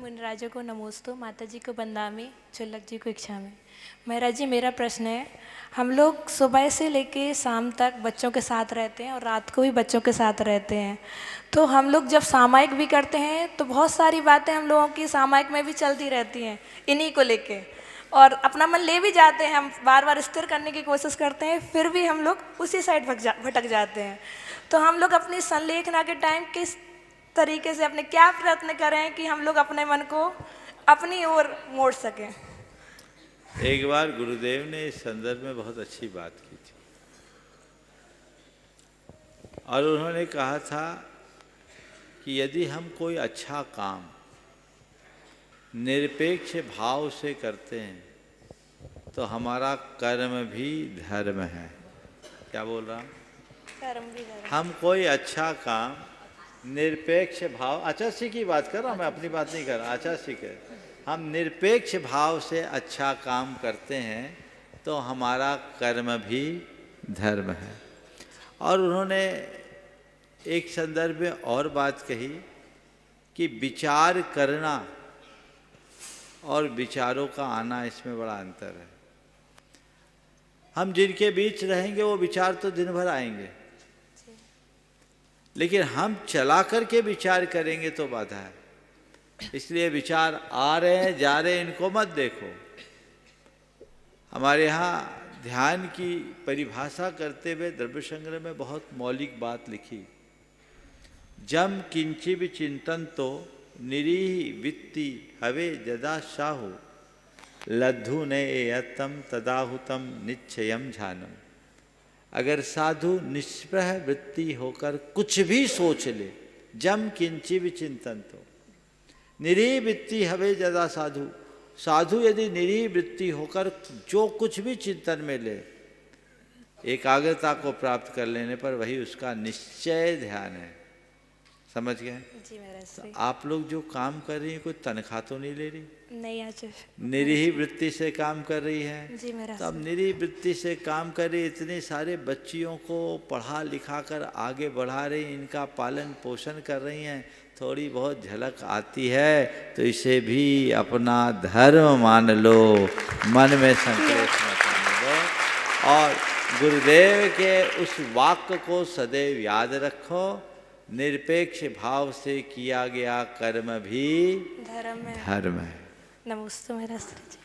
मुनिराजों को नमोस्तु, माता जी को बंदामी, चुल्लक जी को इच्छा में। महाराज जी, मेरा प्रश्न है, हम लोग सुबह से लेके शाम तक बच्चों के साथ रहते हैं और रात को भी बच्चों के साथ रहते हैं, तो हम लोग जब सामायिक भी करते हैं तो बहुत सारी बातें हम लोगों की सामायिक में भी चलती रहती हैं इन्हीं को लेके, और अपना मन ले भी जाते हैं, हम बार बार स्थिर करने की कोशिश करते हैं, फिर भी हम लोग उसी साइड भटक जाते हैं। तो हम लोग अपनी संलेखना के टाइम किस तरीके से अपने क्या प्रयत्न करें कि हम लोग अपने मन को अपनी ओर मोड़ सकें? एक बार गुरुदेव ने इस संदर्भ में बहुत अच्छी बात की थी और उन्होंने कहा था कि यदि हम कोई अच्छा काम निरपेक्ष भाव से करते हैं तो हमारा कर्म भी धर्म है। क्या बोल रहा हूँ? कर्म भी धर्म। हम कोई अच्छा काम निरपेक्ष भाव, आचार्य की बात कर रहा हूँ मैं, अपनी बात नहीं कर रहा, आचार्य के, हम निरपेक्ष भाव से अच्छा काम करते हैं तो हमारा कर्म भी धर्म है। और उन्होंने एक संदर्भ में और बात कही कि विचार करना और विचारों का आना, इसमें बड़ा अंतर है। हम जिनके बीच रहेंगे वो विचार तो दिन भर आएंगे, लेकिन हम चला करके विचार करेंगे तो बाधा है। इसलिए विचार आ रहे हैं जा रहे हैं, इनको मत देखो। हमारे यहाँ ध्यान की परिभाषा करते हुए द्रव्य संग्रह में बहुत मौलिक बात लिखी, जम किंचित चिंतन तो निरीह वित्ति हवे जदा शाहु लद्धु ने यत्तम तदाहुतम निश्चयम झानम। अगर साधु निष्प्रह वृत्ति होकर कुछ भी सोच ले, जम किंचित चिंतन तो निरीह वृत्ति हवे जदा साधु, साधु यदि निरीह वृत्ति होकर जो कुछ भी चिंतन में ले, एकाग्रता को प्राप्त कर लेने पर वही उसका निश्चय ध्यान है। समझ गए? जी महाराज। तो आप लोग जो काम कर रही हैं कोई तनख्वाह तो नहीं ले रही? नहीं आचार्य। निरीह वृत्ति से काम कर रही है। जी महाराज। तो अब निरीह वृत्ति से काम कर रही, इतने सारे बच्चियों को पढ़ा लिखा कर आगे बढ़ा रही, इनका पालन पोषण कर रही हैं, थोड़ी बहुत झलक आती है तो इसे भी अपना धर्म मान लो, मन में संकल्प मत आने दो और गुरुदेव के उस वाक्य को सदैव याद रखो, निरपेक्ष भाव से किया गया कर्म भी धर्म है। धर्म है। नमोस्तु महाराज जी।